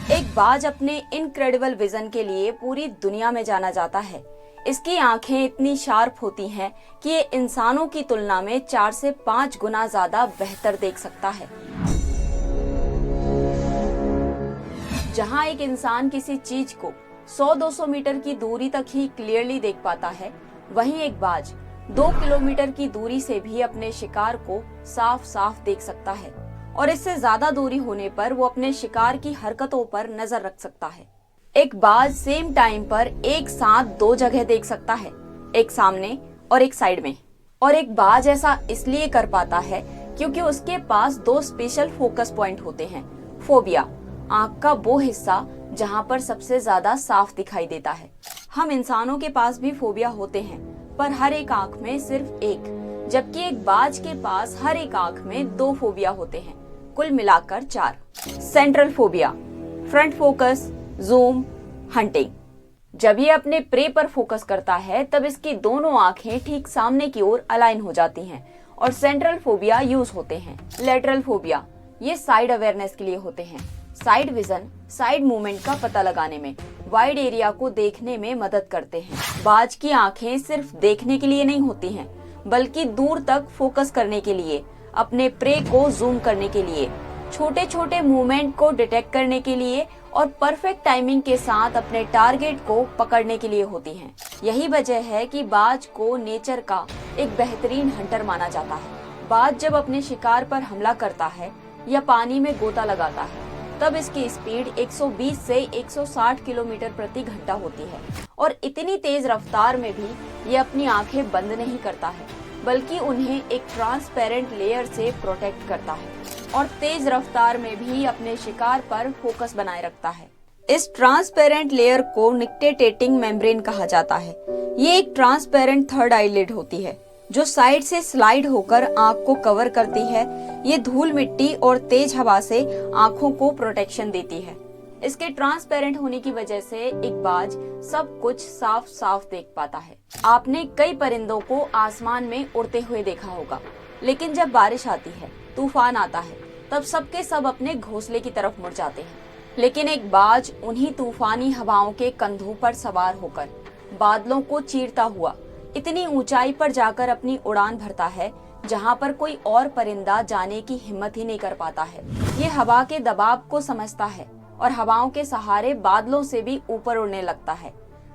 एक बाज अपने इनक्रेडिबल विजन के लिए पूरी दुनिया में जाना जाता है। इसकी आंखें इतनी शार्प होती हैं कि ये इंसानों की तुलना में 4 से 5 गुना ज्यादा बेहतर देख सकता है। जहां एक इंसान किसी चीज को 100-200 मीटर की दूरी तक ही क्लियरली देख पाता है, वहीं एक बाज 2 किलोमीटर की दूरी से भी अपने शिकार को साफ साफ देख सकता है और इससे ज्यादा दूरी होने पर वो अपने शिकार की हरकतों पर नजर रख सकता है। एक बाज सेम टाइम पर एक साथ 2 जगह देख सकता है, एक सामने और एक साइड में। और एक बाज ऐसा इसलिए कर पाता है क्योंकि उसके पास 2 स्पेशल फोकस पॉइंट होते हैं। फोबिया, आंख का वो हिस्सा जहां पर सबसे ज्यादा साफ दिखाई देता है। हम इंसानों के पास भी फोबिया होते हैं, पर हर एक आंख में सिर्फ एक, जबकि एक बाज के पास हर एक आंख में 2 फोबिया होते हैं, कुल मिलाकर 4। Central phobia, front focus, zoom, hunting. जब ये अपने प्रे पर फोकस करता है तब इसकी दोनों आंखें ठीक सामने की ओर अलाइन हो जाती हैं और सेंट्रल फोबिया यूज होते हैं। लेटरल फोबिया, ये साइड अवेयरनेस के लिए होते हैं। साइड विजन, साइड मूवमेंट का पता लगाने में, वाइड एरिया को देखने में मदद करते हैं। बाज की आंखें सिर्फ देखने के लिए नहीं होती हैं, बल्कि दूर तक फोकस करने के लिए, अपने प्रे को जूम करने के लिए, छोटे छोटे मूवमेंट को डिटेक्ट करने के लिए और परफेक्ट टाइमिंग के साथ अपने टारगेट को पकड़ने के लिए होती हैं। यही वजह है कि बाज को नेचर का एक बेहतरीन हंटर माना जाता है। बाज जब अपने शिकार पर हमला करता है या पानी में गोता लगाता है, तब इसकी स्पीड 120 से 160 किलोमीटर प्रति घंटा होती है और इतनी तेज रफ्तार में भी ये अपनी आंखें बंद नहीं करता है, बल्कि उन्हें एक ट्रांसपेरेंट लेयर से प्रोटेक्ट करता है और तेज रफ्तार में भी अपने शिकार पर फोकस बनाए रखता है। इस ट्रांसपेरेंट लेयर को निक्टेटेटिंग मेम्ब्रेन कहा जाता है। ये एक ट्रांसपेरेंट थर्ड आईलिड होती है जो साइड से स्लाइड होकर आंख को कवर करती है। ये धूल मिट्टी और तेज हवा से आंखों को प्रोटेक्शन देती है। इसके ट्रांसपेरेंट होने की वजह से एक बाज सब कुछ साफ साफ देख पाता है। आपने कई परिंदों को आसमान में उड़ते हुए देखा होगा, लेकिन जब बारिश आती है, तूफान आता है, तब सबके सब अपने घोंसले की तरफ मुड़ जाते हैं। लेकिन एक बाज उन्हीं तूफानी हवाओं के कंधों पर सवार होकर बादलों को चीरता हुआ इतनी ऊंचाई पर जाकर अपनी उड़ान भरता है जहां पर कोई और परिंदा जाने की हिम्मत ही नहीं कर पाता है। ये हवा के दबाव को समझता है और हवाओं के सहारे बादलों से भी ऊपर उड़ने लगता है।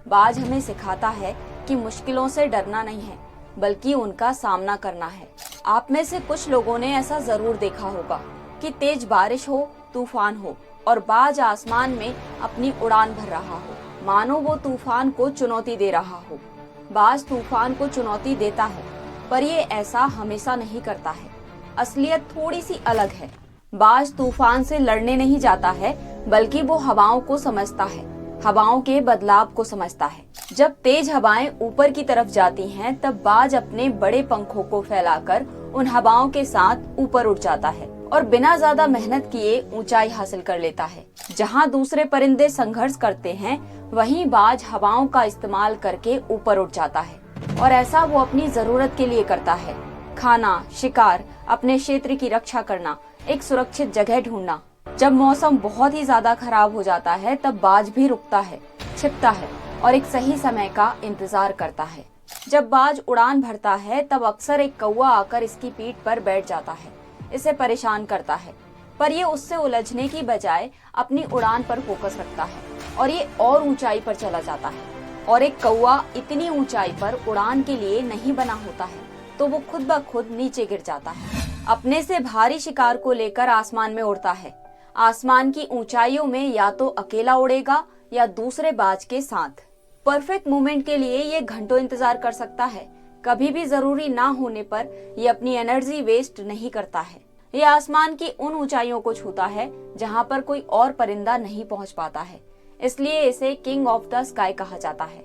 बाज हमें सिखाता है कि मुश्किलों से डरना नहीं है, बल्कि उनका सामना करना है। आप में से कुछ लोगों ने ऐसा जरूर देखा होगा कि तेज बारिश हो, तूफान हो और बाज आसमान में अपनी उड़ान भर रहा हो, मानो वो तूफान को चुनौती दे रहा हो। बाज तूफान को चुनौती देता है, पर ये ऐसा हमेशा नहीं करता है। असलियत थोड़ी सी अलग है। बाज तूफान से लड़ने नहीं जाता है, बल्कि वो हवाओं को समझता है, हवाओं के बदलाव को समझता है। जब तेज हवाएं ऊपर की तरफ जाती हैं, तब बाज अपने बड़े पंखों को फैलाकर उन हवाओं के साथ ऊपर उड़ जाता है और बिना ज्यादा मेहनत किए ऊंचाई हासिल कर लेता है। जहां दूसरे परिंदे संघर्ष करते हैं, वहीं बाज हवाओं का इस्तेमाल करके ऊपर उठ जाता है और ऐसा वो अपनी जरूरत के लिए करता है। खाना, शिकार, अपने क्षेत्र की रक्षा करना, एक सुरक्षित जगह ढूंढना। जब मौसम बहुत ही ज्यादा खराब हो जाता है, तब बाज भी रुकता है, छिपता है और एक सही समय का इंतजार करता है। जब बाज उड़ान भरता है, तब अक्सर एक कौवा आकर इसकी पीठ पर बैठ जाता है, इसे परेशान करता है, पर ये उससे उलझने की बजाय अपनी उड़ान पर फोकस रखता है और ये और ऊंचाई पर चला जाता है। और एक कौवा इतनी ऊंचाई पर उड़ान के लिए नहीं बना होता है, तो वो खुद ब खुद नीचे गिर जाता है। अपने से भारी शिकार को लेकर आसमान में उड़ता है। आसमान की ऊंचाइयों में या तो अकेला उड़ेगा या दूसरे बाज के साथ। परफेक्ट मूवमेंट के लिए ये घंटों इंतजार कर सकता है। कभी भी जरूरी ना होने पर ये अपनी एनर्जी वेस्ट नहीं करता है। ये आसमान की उन ऊंचाइयों को छूता है जहां पर कोई और परिंदा नहीं पहुंच पाता है। इसलिए इसे किंग ऑफ द स्काई कहा जाता है।